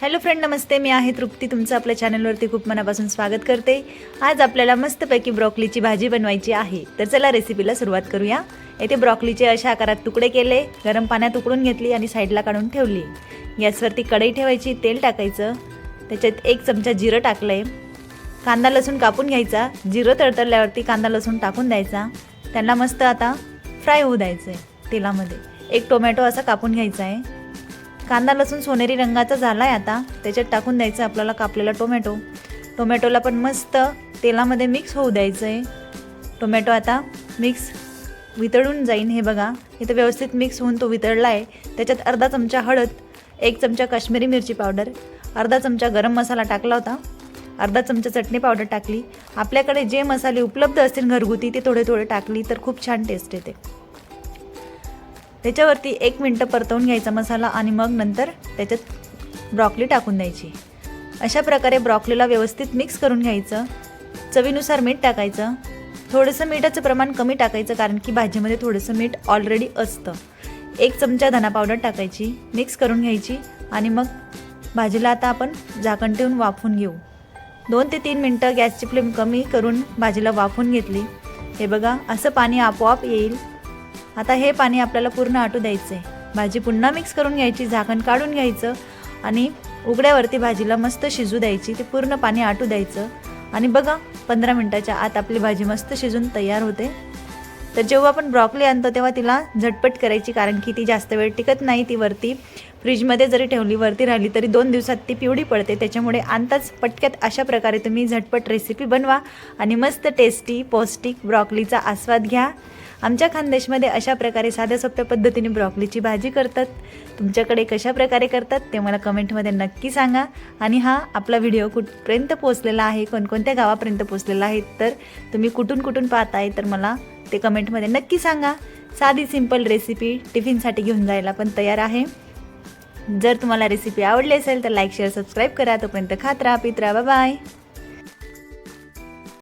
Hello friend, नमस्ते. मी आहे तृप्ती. तुमचं आपल्या चॅनलवरती खूप मनापासून स्वागत करते. आज आपल्याला मस्तपैकी ब्रॉकलीची भाजी बनवायची आहे. तर चला रेसिपीला सुरुवात करूया. येथे ब्रॉकलीचे अशा आकारात तुकडे केले, गरम पाण्यात उकळून घेतली आणि साईडला काढून ठेवली. गॅसवरती कढई ठेवायची, तेल टाकायचं, त्याच्यात 1 चमचा जिरं टाकलंय. कांदा लसूण कापून घ्यायचा. जिरं तळतळल्यावरती कांदा लसूण टाकून द्यायचा. त्यांना मस्त आता फ्राय होऊ द्यायचं आहे तेलामध्ये. 1 टोमॅटो असा कापून घ्यायचा आहे. कांदा लसूण सोनेरी रंगाचा झाला आहे. आता त्याच्यात टाकून द्यायचं आपल्याला कापलेला टोमॅटोला पण मस्त तेलामध्ये मिक्स होऊ द्यायचं आहे. टोमॅटो आता मिक्स वितळून जाईन. हे बघा, इथं व्यवस्थित मिक्स होऊन तो वितळला आहे. त्याच्यात अर्धा चमचा हळद, 1 चमचा काश्मीरी मिरची पावडर, अर्धा चमचा गरम मसाला टाकला होता, अर्धा चमचा चटणी पावडर टाकली. आपल्याकडे जे मसाले उपलब्ध असतील घरगुती ते थोडे थोडे टाकली तर खूप छान टेस्ट येते. त्याच्यावरती 1 मिनटं परतवून घ्यायचा मसाला आणि मग नंतर त्याच्यात ब्रॉकली टाकून द्यायची. अशा प्रकारे ब्रॉकलीला व्यवस्थित मिक्स करून घ्यायचं. चवीनुसार मीठ टाकायचं. थोडंसं मिठाचं प्रमाण कमी टाकायचं कारण की भाजीमध्ये थोडंसं मीठ ऑलरेडी असतं. 1 चमचा धना पावडर टाकायची, मिक्स करून घ्यायची आणि मग भाजीला आता आपण झाकण ठेवून वाफवून घेऊ. 2 ते 3 मिनटं गॅसची फ्लेम कमी करून भाजीला वाफवून घेतली. हे बघा, असं पाणी आपोआप येईल. आता हे पाणी आपल्याला पूर्ण आटू द्यायचं आहे. भाजी पुन्हा मिक्स करून घ्यायची, झाकण काढून घ्यायचं आणि उघड्यावरती भाजीला मस्त शिजू द्यायची. ते पूर्ण पाणी आटू द्यायचं आणि बघा 15 मिनटाच्या आत आपली भाजी मस्त शिजून तयार होते. तर जेव्हा आपण ब्रॉकली आणतो तेव्हा तिला झटपट करायची कारण की ती जास्त वेळ टिकत नाही. ती वरती फ्रीजमध्ये जरी ठेवली, वरती राहिली तरी 2 दिवसात ती पिवळी पडते. त्याच्यामुळे आणताच पटक्यात अशा प्रकारे तुम्ही झटपट रेसिपी बनवा आणि मस्त टेस्टी पौष्टिक ब्रॉकलीचा आस्वाद घ्या. आमच्या खानदेशमध्ये अशा प्रकारे साध्या सोप्या पद्धतीने ब्रॉकलीची भाजी करतात. तुमच्याकडे कशा प्रकारे करतात ते मला कमेंटमध्ये नक्की सांगा. आणि हा आपला व्हिडिओ कुठपर्यंत पोहोचलेला आहे, कोणकोणत्या गावापर्यंत पोहोचलेला आहे, तर तुम्ही कुठून पाहताय तर मला ते कमेंटमध्ये नक्की सांगा. साधी सिंपल रेसिपी टिफिनसाठी घेऊन जायला पण तयार आहे. जर तुम्हाला रेसिपी आवडली असेल तर लाईक, शेअर, सबस्क्राईब करा. तोपर्यंत खात राहा, पित राहा. Bye bye.